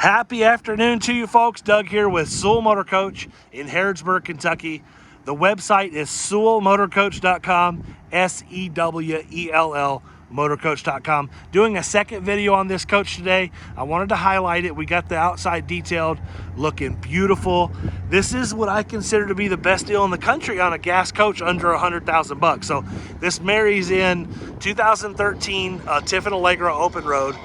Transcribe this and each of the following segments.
Happy afternoon to you folks. Doug here with Sewell Motor Coach in Harrodsburg, Kentucky. The website is sewellmotorcoach.com, S-E-W-E-L-L motorcoach.com. Doing a second video on this coach today. I wanted to highlight it. We got the outside detailed, looking beautiful. This is what I consider to be the best deal in the country on a gas coach under $100,000 So this marries in 2013 Tiffin Allegro open road.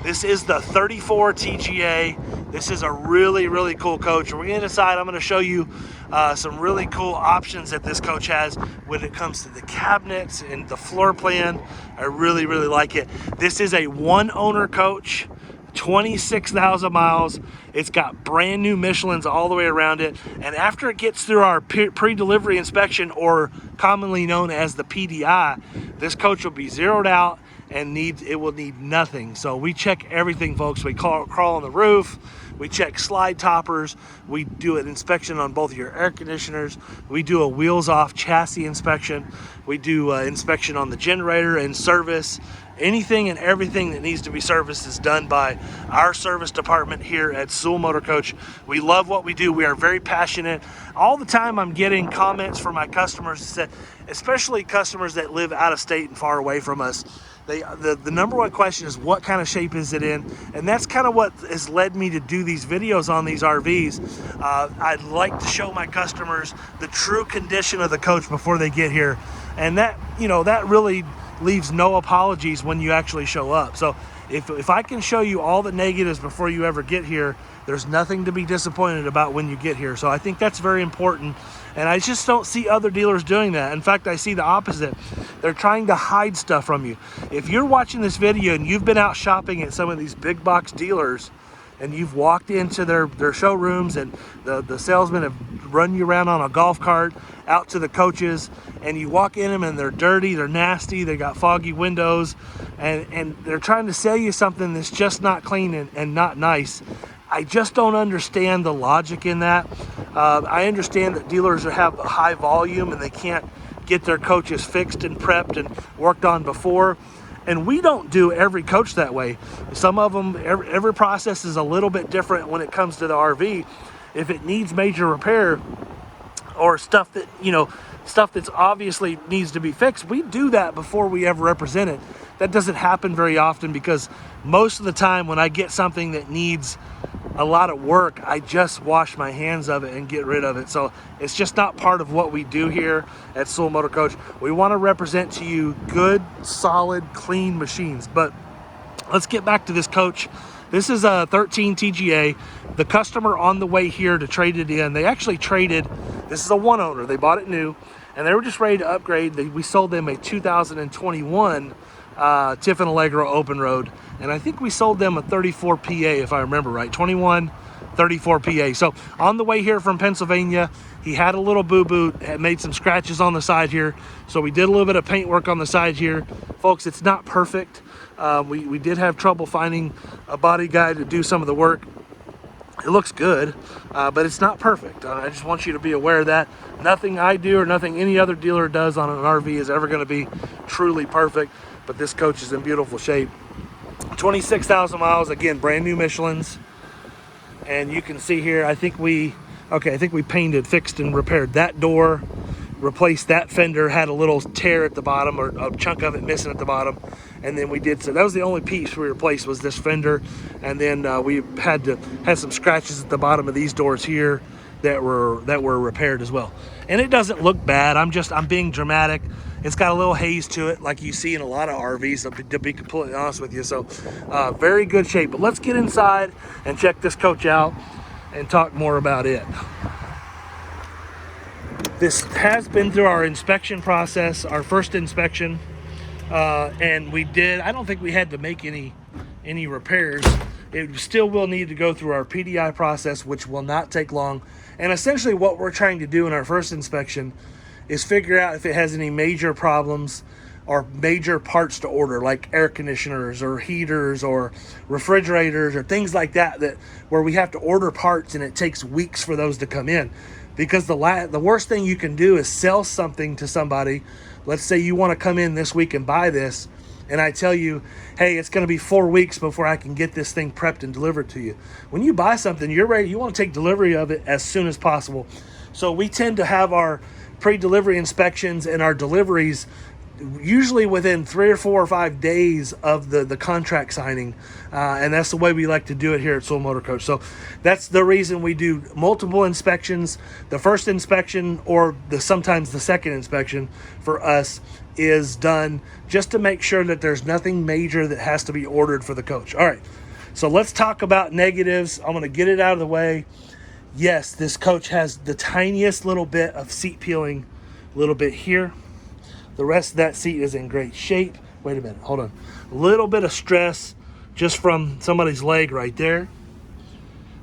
This is the 34 TGA. This is a really, really cool coach. We're going to decide, I'm going to show you some really cool options that this coach has when it comes to the cabinets and the floor plan. I really, really like it. This is a one owner coach, 26,000 miles. It's got brand new Michelins all the way around it. And after it gets through our pre-delivery inspection, or commonly known as the PDI, this coach will be zeroed out and it will need nothing. So we check everything, folks. We crawl on the roof, we check slide toppers, we do an inspection on both of your air conditioners, we do a wheels off chassis inspection, we do inspection on the generator and service. Anything and everything that needs to be serviced is done by our service department here at Sewell Motor Coach. We love what we do. We are very passionate. All the time I'm getting comments from my customers, that, especially customers that live out of state and far away from us. The number one question is, what kind of shape is it in? And that's kind of what has led me to do these videos on these RVs. I'd like to show my customers the true condition of the coach before they get here. And that, that really leaves no apologies when you actually show up. So if I can show you all the negatives before you ever get here, there's nothing to be disappointed about when you get here. So I think that's very important. And I just don't see other dealers doing that. In fact, I see the opposite. They're trying to hide stuff from you. If you're watching this video and you've been out shopping at some of these big box dealers, and you've walked into their showrooms, and the salesmen have run you around on a golf cart out to the coaches, and you walk in them and they're dirty, they're nasty, they got foggy windows, and they're trying to sell you something that's just not clean and not nice. I just don't understand the logic in that. I understand that dealers have a high volume and they can't get their coaches fixed and prepped and worked on before. And we don't do every coach that way. Some of them, every process is a little bit different when it comes to the RV. If it needs major repair or stuff that, stuff that's obviously needs to be fixed, we do that before we ever represent it. That doesn't happen very often, because most of the time when I get something that needs a lot of work, I just wash my hands of it and get rid of it. So it's just not part of what we do here at Sewell Motor Coach. We want to represent to you good, solid, clean machines. But let's get back to this coach. This is a 13 TGA. The customer on the way here to trade it in, they actually traded, this is a one owner, they bought it new, and they were just ready to upgrade. We sold them a 2021 Tiffin Allegro open road, and I think we sold them a 34 PA, if I remember right, 21 34 PA. So on the way here from Pennsylvania, he had a little boo-boo, had made some scratches on the side here, so we did a little bit of paint work on the side here. Folks, it's not perfect. We did have trouble finding a body guy to do some of the work. It looks good, but it's not perfect. I just want you to be aware of that. Nothing I do or nothing any other dealer does on an RV is ever going to be truly perfect, but this coach is in beautiful shape. 26,000 miles, again, brand new Michelins. And you can see here, I think we painted, fixed, and repaired that door, replaced that fender, had a little tear at the bottom, or a chunk of it missing at the bottom. And then we did, so that was the only piece we replaced, was this fender. And then we had some scratches at the bottom of these doors here that were repaired as well. And it doesn't look bad. I'm being dramatic. It's got a little haze to it, like you see in a lot of RVs, to be completely honest with you. So very good shape. But let's get inside and check this coach out and talk more about it. This has been through our inspection process, our first inspection, and I don't think we had to make any repairs. It still will need to go through our PDI process, which will not take long. And essentially what we're trying to do in our first inspection is figure out if it has any major problems or major parts to order, like air conditioners or heaters or refrigerators or things like that, where we have to order parts and it takes weeks for those to come in. Because the worst thing you can do is sell something to somebody. Let's say you want to come in this week and buy this, and I tell you, hey, it's going to be 4 weeks before I can get this thing prepped and delivered to you. When you buy something, you're ready, you want to take delivery of it as soon as possible. So we tend to have our pre-delivery inspections and our deliveries usually within 3 or 4 or 5 days of the contract signing, and that's the way we like to do it here at Soul Motor Coach. So that's the reason we do multiple inspections. The first inspection, or sometimes the second inspection for us, is done just to make sure that there's nothing major that has to be ordered for the coach. All right, so let's talk about negatives. I'm going to get it out of the way. Yes, this coach has the tiniest little bit of seat peeling, a little bit here. The rest of that seat is in great shape. Wait a minute, hold on. A little bit of stress just from somebody's leg right there.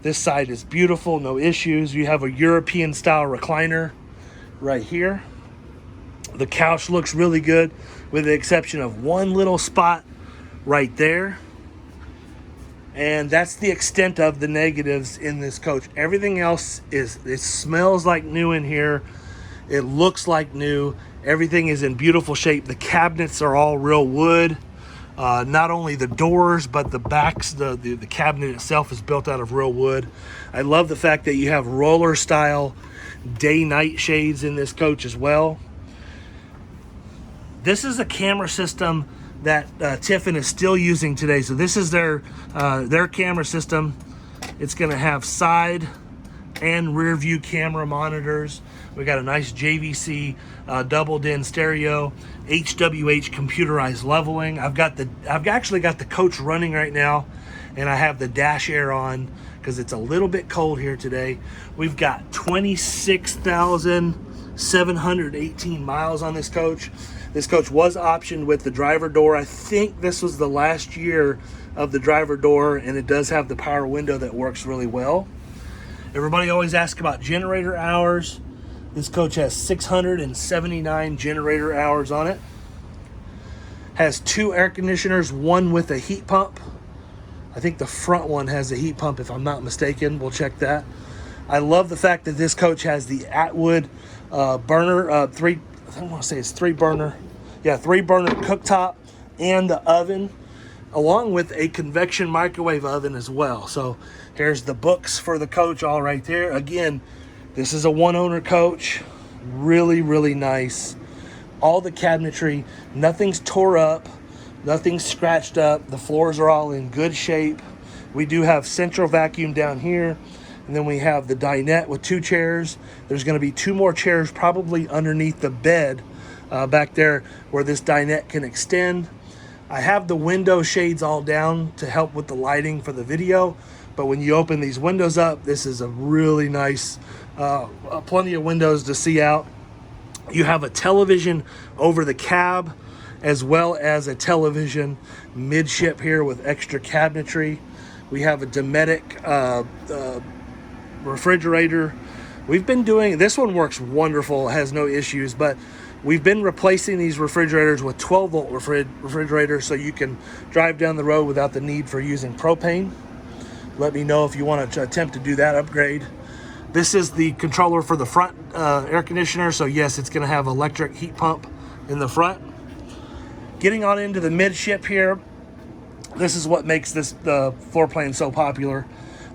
This side is beautiful, no issues. You have a European style recliner right here. The couch looks really good with the exception of one little spot right there. And that's the extent of the negatives in this coach. Everything else it smells like new in here. It looks like new. Everything is in beautiful shape. The cabinets are all real wood. Not only the doors, but the backs, the cabinet itself is built out of real wood. I love the fact that you have roller style day-night shades in this coach as well. This is a camera system that Tiffin is still using today. So this is their camera system. It's going to have side and rear view camera monitors. We got a nice JVC double din stereo, HWH computerized leveling. I've actually got the coach running right now, and I have the dash air on because it's a little bit cold here today. We've got 26,718 miles on this coach. This coach was optioned with the driver door. I think this was the last year of the driver door, and it does have the power window that works really well. Everybody always asks about generator hours. This coach has 679 generator hours on it. Has 2 air conditioners, one with a heat pump. I think the front one has a heat pump, if I'm not mistaken. We'll check that. I love the fact that this coach has the Atwood burner, I don't want to say it's 3-burner. Yeah, 3-burner cooktop and the oven, along with a convection microwave oven as well. So here's the books for the coach all right there. Again, this is a one-owner coach. Really, really nice. All the cabinetry, nothing's tore up, nothing's scratched up. The floors are all in good shape. We do have central vacuum down here. And then we have the dinette with 2 chairs. There's going to be 2 more chairs probably underneath the bed back there where this dinette can extend. I have the window shades all down to help with the lighting for the video. But when you open these windows up, this is a really nice, plenty of windows to see out. You have a television over the cab as well as a television midship here with extra cabinetry. We have a Dometic refrigerator. We've been doing, this one works wonderful, has no issues, but we've been replacing these refrigerators with 12-volt refrigerators so you can drive down the road without the need for using propane. Let me know if you want to attempt to do that upgrade. This is the controller for the front air conditioner, so yes, it's going to have electric heat pump in the front. Getting on into the midship here, this is what makes this floor plan so popular.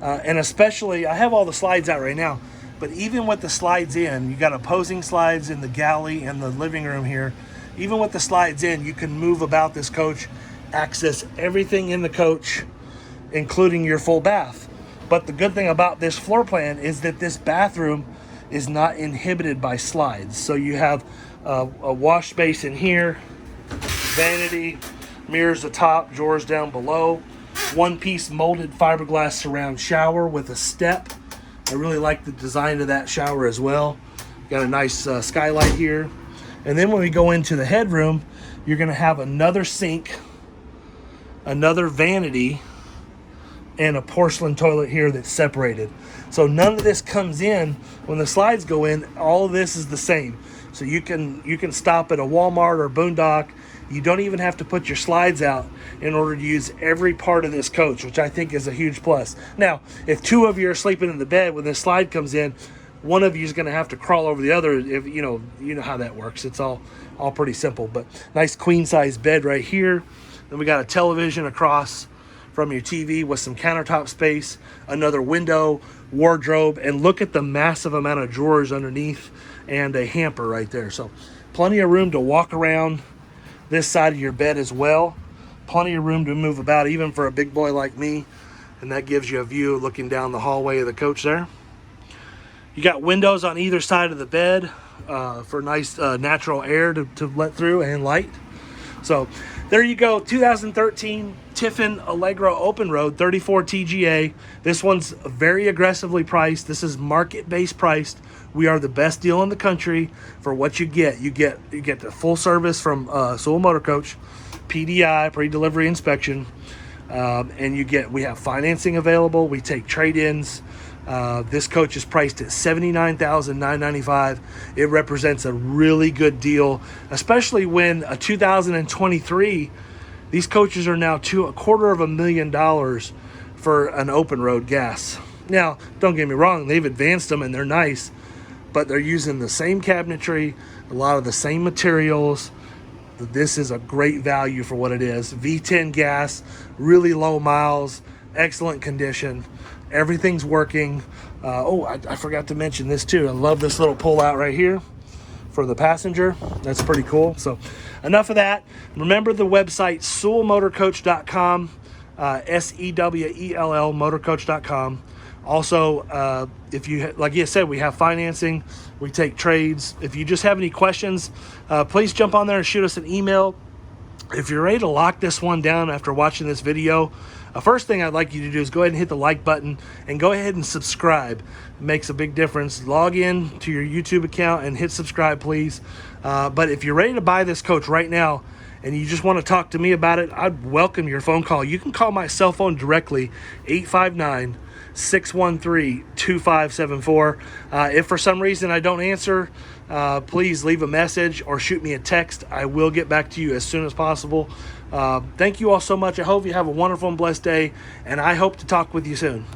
And especially, I have all the slides out right now, but even with the slides in, you got opposing slides in the galley and the living room here. Even with the slides in, you can move about this coach, access everything in the coach, including your full bath. But the good thing about this floor plan is that this bathroom is not inhibited by slides. So you have a wash space in here, vanity, mirrors atop, drawers down below. 1-piece molded fiberglass surround shower with a step. I really like the design of that shower as well. Got a nice skylight here. And then when we go into the headroom, you're going to have another sink, another vanity, and a porcelain toilet here that's separated. So none of this comes in. When the slides go in, all of this is the same. So you can stop at a Walmart or Boondock. You don't even have to put your slides out in order to use every part of this coach, which I think is a huge plus. Now, if 2 of you are sleeping in the bed when this slide comes in, one of you is going to have to crawl over the other. If you know how that works. It's all all pretty simple. But nice queen size bed right here. Then we got a television across from your TV with some countertop space, another window, wardrobe, and look at the massive amount of drawers underneath and a hamper right there. So plenty of room to walk around this side of your bed as well. Plenty of room to move about even for a big boy like me. And that gives you a view looking down the hallway of the coach there. You got windows on either side of the bed for nice natural air to let through and light. So there you go, 2013 Tiffin Allegro Open Road 34 TGA. This one's very aggressively priced. This is market-based priced. We are the best deal in the country for what you get. You get the full service from Sewell Motor Coach, PDI, pre-delivery inspection, and we have financing available. We take trade-ins. This coach is priced at $79,995. It represents a really good deal, especially when a 2023, these coaches are now $250,000 for an open road gas. Now, don't get me wrong, they've advanced them and they're nice, but they're using the same cabinetry, a lot of the same materials. This is a great value for what it is. V10 gas, really low miles, excellent condition. Everything's working. I forgot to mention this too. I love this little pull out right here for the passenger. That's pretty cool. So enough of that. Remember the website, SewellMotorCoach.com, SEWELL motorcoach.com. Also, if you, like you said, we have financing. We take trades. If you just have any questions, please jump on there and shoot us an email. If you're ready to lock this one down after watching this video, first thing I'd like you to do is go ahead and hit the like button and go ahead and subscribe. It makes a big difference. Log in to your YouTube account and hit subscribe, please. But if you're ready to buy this coach right now and you just want to talk to me about it, I'd welcome your phone call. You can call my cell phone directly, 859-613-2574. If for some reason I don't answer, please leave a message or shoot me a text. I will get back to you as soon as possible. Thank you all so much. I hope you have a wonderful and blessed day, and I hope to talk with you soon.